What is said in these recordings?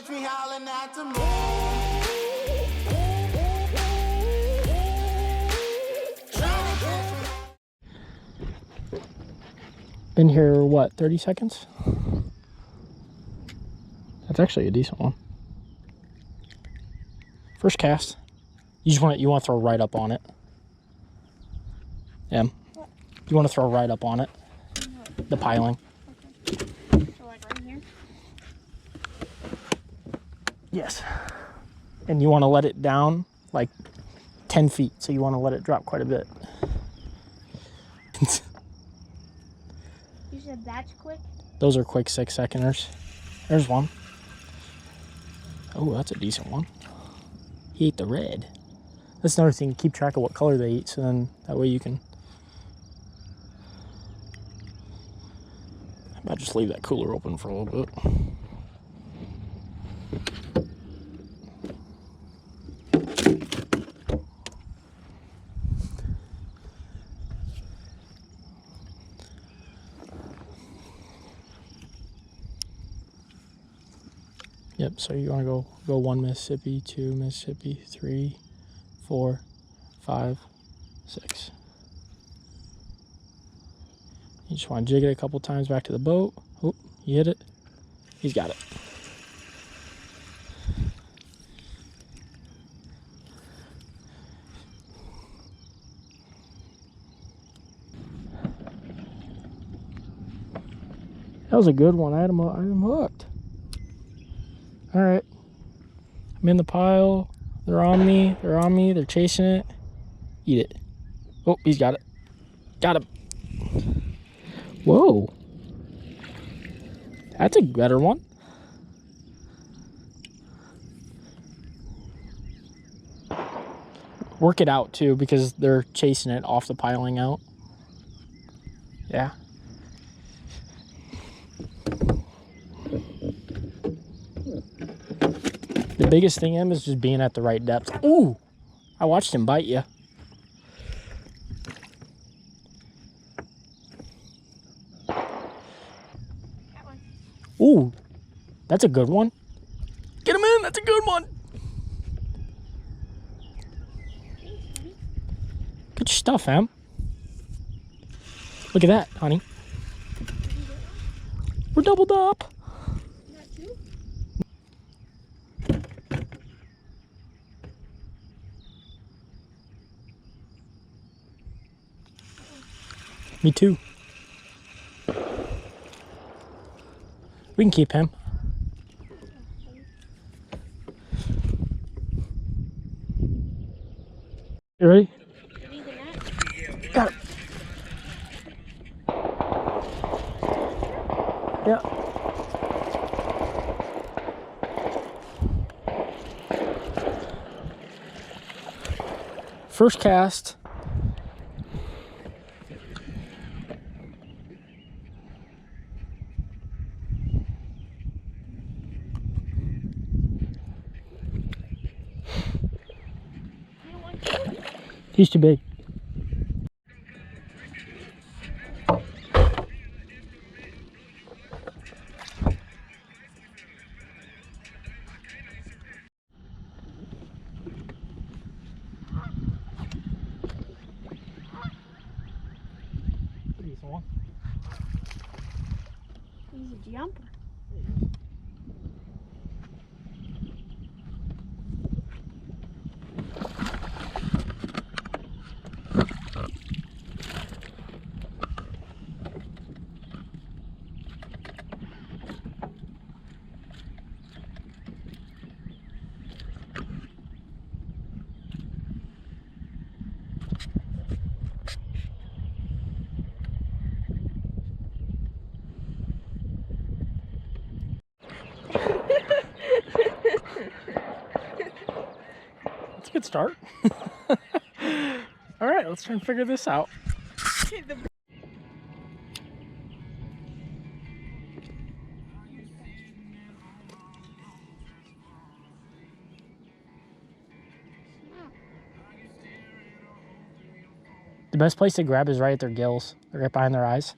catch me howling at the moon. Been here, what, 30 seconds? That's actually a decent one. First cast. You want to throw right up on it. Em, you want to throw right up on it. The piling. Okay. So like right here? Yes. And you want to let it down like 10 feet. So you want to let it drop quite a bit. You said that's quick? Those are quick 6-seconders. There's one. Oh, that's a decent one. He ate the red. That's another thing. Keep track of what color they eat. So then that way you can... I might just leave that cooler open for a little bit. Yep, so you want to go 1 Mississippi, 2 Mississippi, 3, 4, 5, 6. You just want to jig it a couple times back to the boat. Oh, you hit it. He's got it. That was a good one. I had him hooked. All right. I'm in the pile. They're on me. They're on me. They're chasing it. Eat it. Oh, he's got it. Got him. Whoa. That's a better one. Work it out too, because they're chasing it off the piling out. Yeah. The biggest thing, Em, is just being at the right depth. Ooh! I watched him bite you. Ooh! That's a good one. Get him in! That's a good one! Good stuff, Em. Look at that, honey. We're doubled up. Me too. We can keep him. You ready? Got it. Yeah. First cast. He's too big. He's a jumper. That's a good start. All right, let's try and figure this out. The best place to grab is right at their gills. They're right behind their eyes.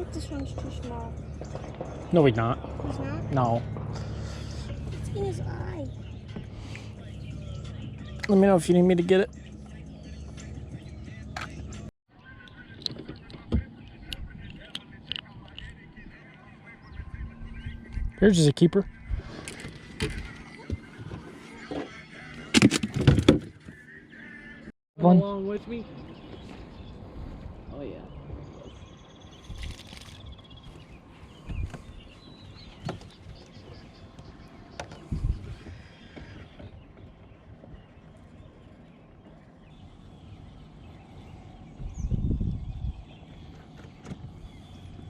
think this one's too small. No, he's not. He's not? No. It's in his eye. Let me know if you need me to get it. Here's just a keeper. Come along with me. Oh yeah.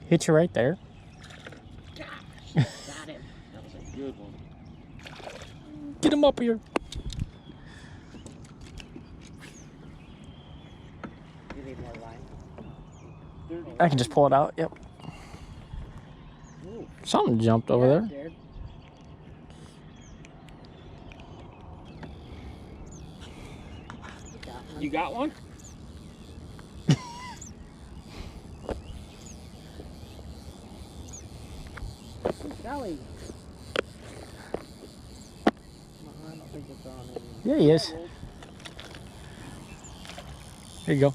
Hit you right there. Got him. That was a good one. Get him up here. You need more line. I can just pull it out. Yep. Ooh. Something jumped over there. You got one? Golly. I don't think it's on any. Yeah, he is. Here you go.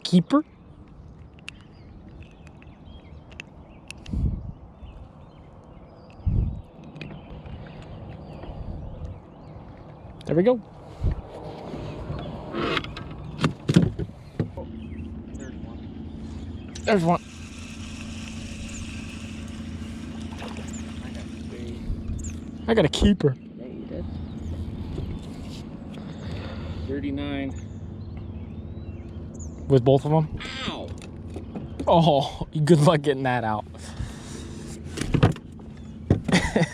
Keeper. There we go. There's one. I got a keeper. Yeah, you did. 39. With both of them? Ow! Oh, good luck getting that out. Can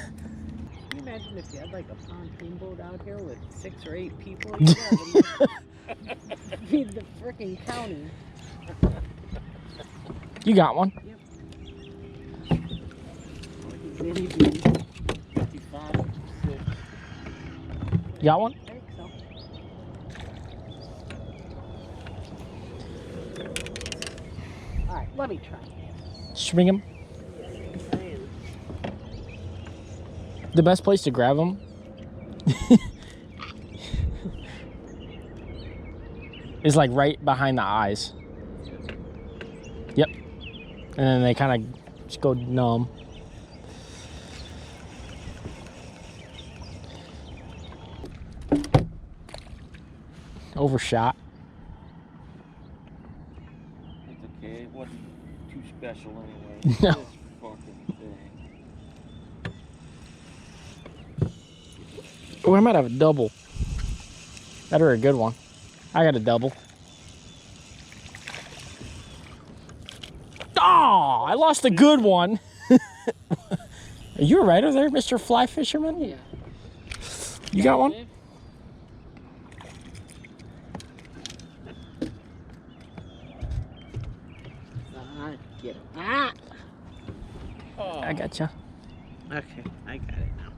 you imagine if you had like a pontoon boat out here with 6 or 8 people? You feed the freaking county. You got one? Yep. Maybe 55, 6. You got one? I think so. Alright, let me try. Swing him. The best place to grab them is like right behind the eyes. Yep. And then they kind of just go numb. Overshot. It's okay. It wasn't too special anyway. No. This fucking thing. Oh, I might have a double. That or a good one. I got a double. Oh, I lost a good one. Are you right over there, Mr. Fly Fisherman? Yeah. You got one? Get it. Ah! Oh. I gotcha. Okay, I got it now.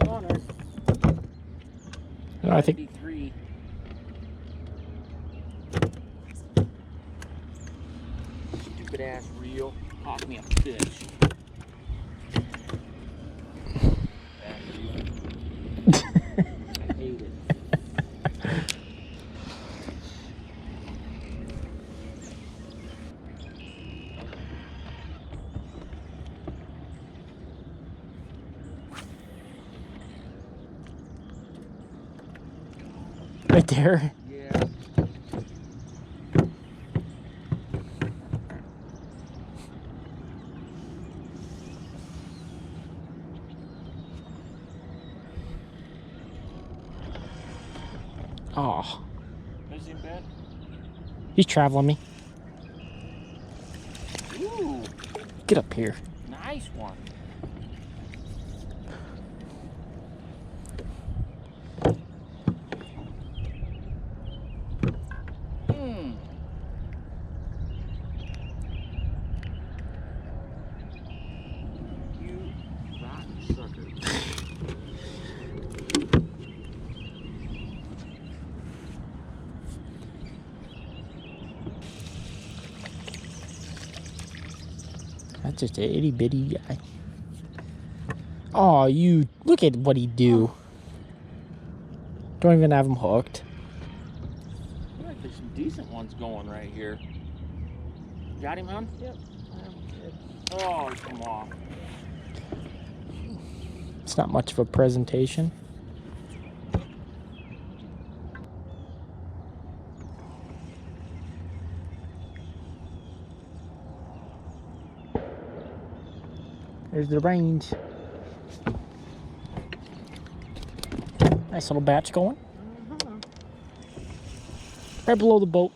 Corner. No, I think 53. Stupid ass reel. Caught me a fish. I hate it. right there. Yeah. Oh, Is he in bed? he's traveling me. Ooh, Get up here. nice one. That's just an itty bitty guy. Oh, you look at what he do. Don't even have him hooked. I feel like there's some decent ones going right here. Got him, hon? Yep. Oh, come on. It's not much of a presentation. There's the range. Nice little batch going. Right below the boat.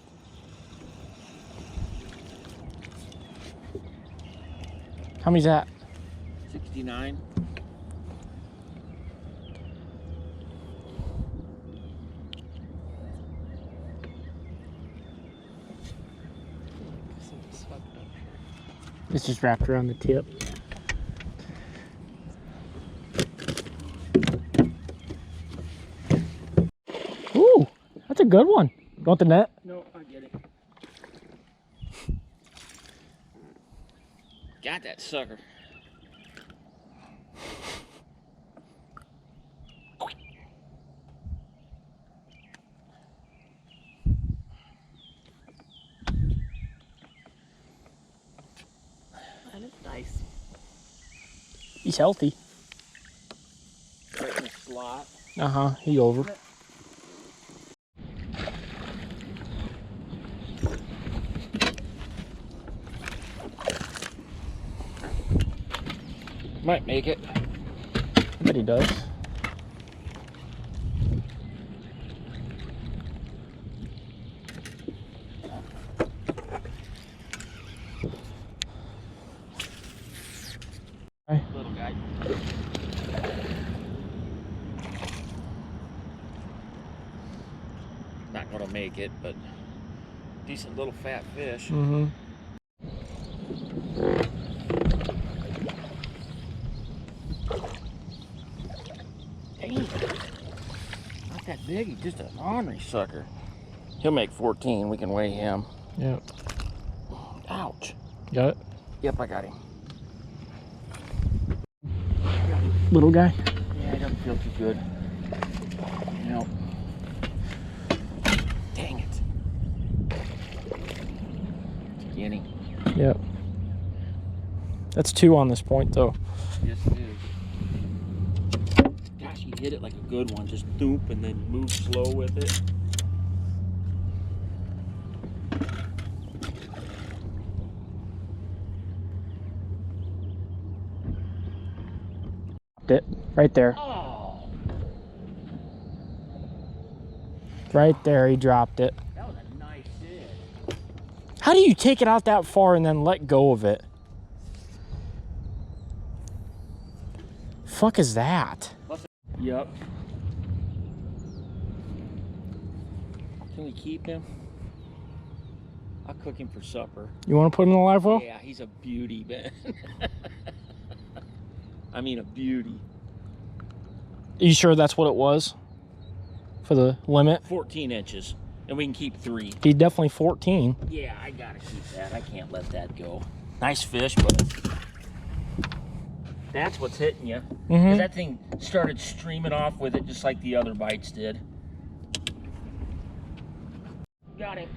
How many's that? 69. It's just wrapped around the tip. Ooh, that's a good one. You want the net? No, I get it. Got that sucker. That is nice. He's healthy. Right in the slot. Uh-huh, he over. Might make it. I bet he does. Little guy. Not gonna make it, but decent little fat fish. Mm-hmm. Dang. Not that big, he's just an ornery sucker. He'll make 14, we can weigh him. Yep. Ouch. Got it? Yep, I got him. Little guy? Yeah, he doesn't feel too good. Nope. Dang it. Get him. Yep. That's 2 on this point, though. Yes, it is. Gosh, he hit it like a good one. Just doop and then move slow with it. It right there. Oh, Right there, he dropped it. that was a nice fish. How do you take it out that far and then let go of it? Fuck is that? Yep. Can we keep him? I'll cook him for supper. You want to put him in the live well? Yeah, he's a beauty, man. I mean, a beauty. Are you sure that's what it was? For the limit? 14 inches, and we can keep 3. He's definitely 14. Yeah, I gotta keep that. I can't let that go. Nice fish, but that's what's hitting you. Mm-hmm. That thing started streaming off with it just like the other bites did. Got him.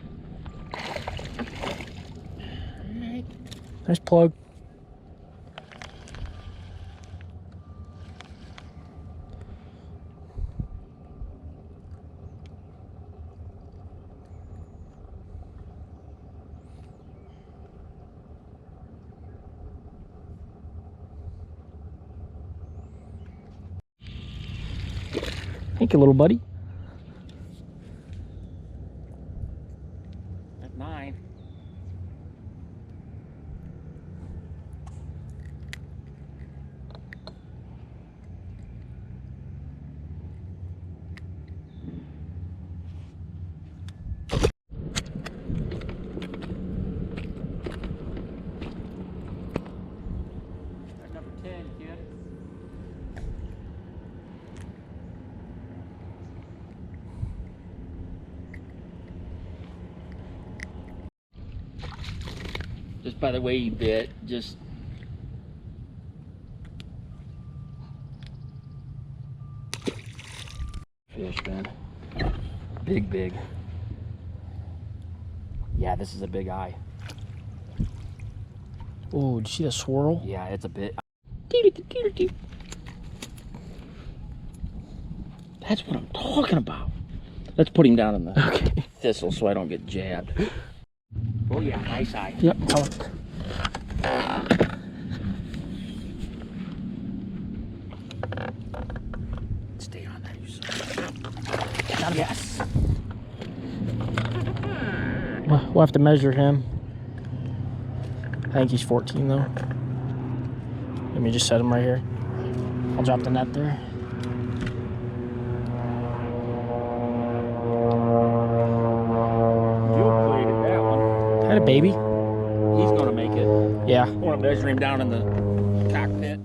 Alright. Nice plug. Thank you, little buddy. That's 9. Number 10, kid. Just by the way he bit, just fish, man. Big. Yeah, this is a big eye. Oh, did you see the swirl? Yeah, it's a bit. That's what I'm talking about. Let's put him down in the thistle so I don't get jabbed. Oh yeah, nice eye. Yep, come on. Stay on there, you son. Yes. We'll have to measure him. I think he's 14 though. Let me just set him right here. I'll drop the net there. That one. Had a baby. He's gonna make it. Yeah. I want to measure him down in the cockpit.